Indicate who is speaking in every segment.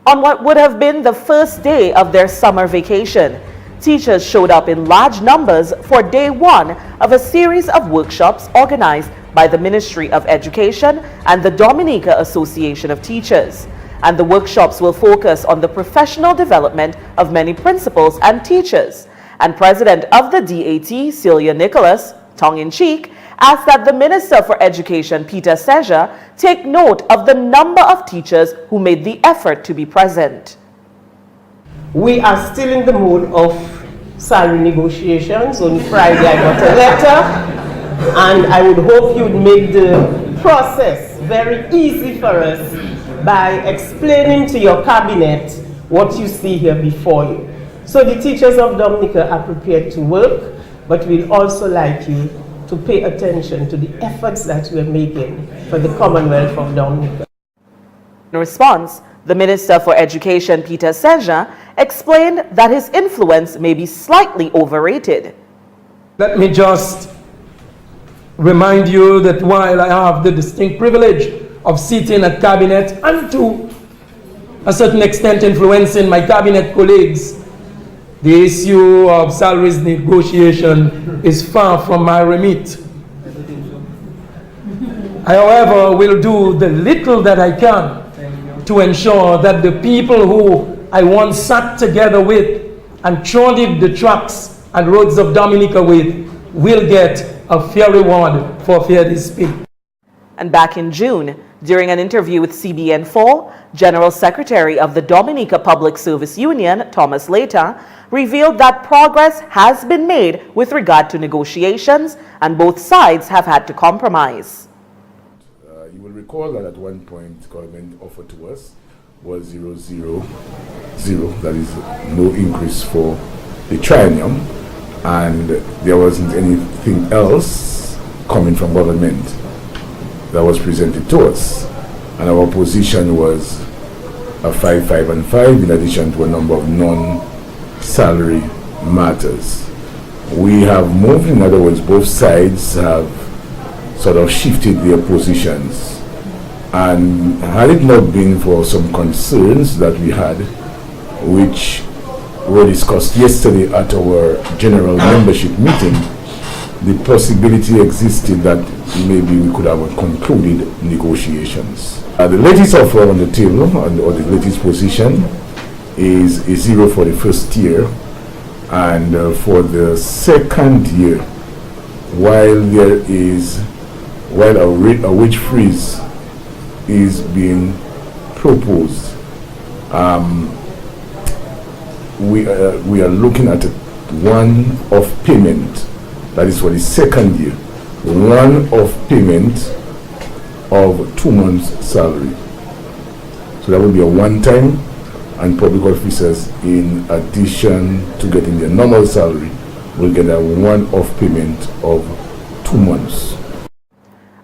Speaker 1: On what would have been the first day of their summer vacation, teachers showed up in large numbers for day one of a series of workshops organized by the Ministry of Education and the Dominica Association of Teachers. And the workshops will focus on the professional development of many principals and teachers. And President of the DAT, Celia Nicholas, tongue-in-cheek, asked that the Minister for Education, Peter Seja, take note of the number of teachers who made the effort to be present.
Speaker 2: We are still in the mood of salary negotiations. On Friday I got a letter, and I would hope you would make the process very easy for us by explaining to your cabinet what you see here before you. So the teachers of Dominica are prepared to work, but we'd also like you to pay attention to the efforts that we're making for the Commonwealth of Dominica.
Speaker 1: In response, the Minister for Education, Peter Seja, explained that his influence may be slightly overrated.
Speaker 3: Let me just remind you that while I have the distinct privilege of sitting at cabinet and to a certain extent influencing my cabinet colleagues, the issue of salaries negotiation is far from my remit. I, however, will do the little that I can to ensure that the people who I once sat together with and trod the tracks and roads of Dominica with will get a fair reward for fair dispute.
Speaker 1: And back in June, during an interview with CBN4, General Secretary of the Dominica Public Service Union, Thomas Leta, revealed that progress has been made with regard to negotiations and both sides have had to compromise.
Speaker 4: You will recall that at one point government offered to us was 000, that is no increase for the triennium, and there wasn't anything else coming from government that was presented to us, and our position was a 5, 5 and 5 in addition to a number of non-salary matters. We have moved, in other words, both sides have sort of shifted their positions, and had it not been for some concerns that we had, which were discussed yesterday at our general membership meeting, the possibility existed that maybe we could have concluded negotiations. The latest offer on the table, or the latest position, is a 0 for the first year, and for the second year, while a wage freeze is being proposed, we are looking at a one-off payment. That is for the second year, one-off payment of 2 months' salary. So that will be a one-time, and public officers, in addition to getting their normal salary, will get a one-off payment of 2 months.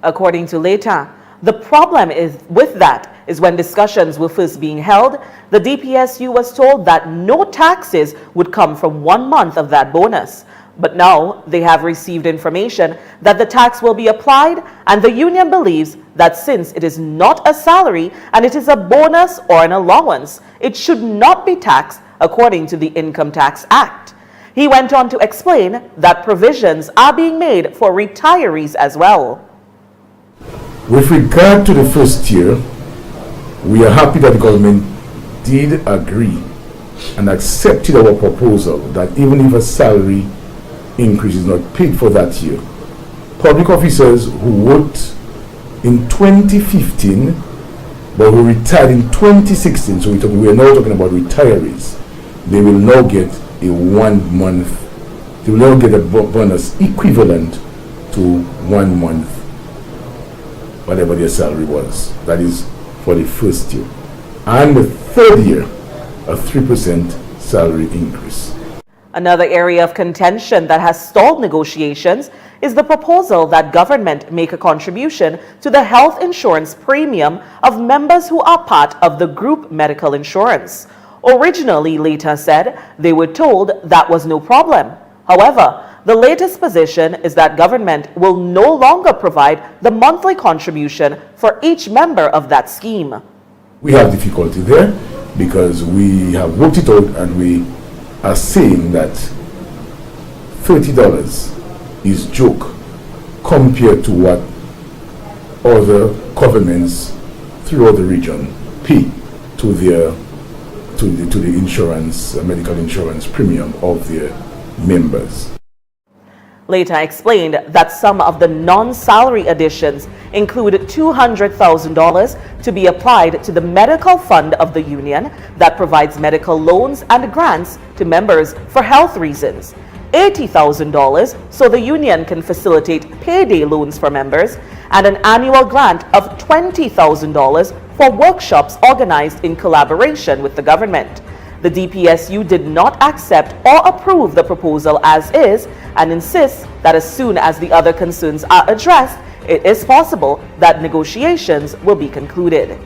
Speaker 1: According to Leta, the problem with that is when discussions were first being held, the DPSU was told that no taxes would come from 1 month of that bonus. But now they have received information that the tax will be applied, and the union believes that since it is not a salary and it is a bonus or an allowance, it should not be taxed according to the Income Tax Act. He went on to explain that provisions are being made for retirees as well.
Speaker 4: With regard to the first year, we are happy that the government did agree and accepted our proposal that even if a salary increase is not paid for that year, public officers who worked in 2015 but who retired in 2016, so we are now talking about retirees, they will now get a 1 month, they will now get a bonus equivalent to 1 month, whatever their salary was. That is for the first year. And the third year, a 3% salary increase.
Speaker 1: Another area of contention that has stalled negotiations is the proposal that government make a contribution to the health insurance premium of members who are part of the group medical insurance. Originally, Leta said they were told that was no problem. However, the latest position is that government will no longer provide the monthly contribution for each member of that scheme.
Speaker 4: We have difficulty there. because we have worked it out and we are saying that $30 is joke compared to what other governments throughout the region pay to the insurance, medical insurance premium of their members.
Speaker 1: Leita explained that some of the non-salary additions include $200,000 to be applied to the medical fund of the union that provides medical loans and grants to members for health reasons, $80,000 so the union can facilitate payday loans for members, and an annual grant of $20,000 for workshops organized in collaboration with the government. The DPSU did not accept or approve the proposal as is and insists that as soon as the other concerns are addressed, it is possible that negotiations will be concluded.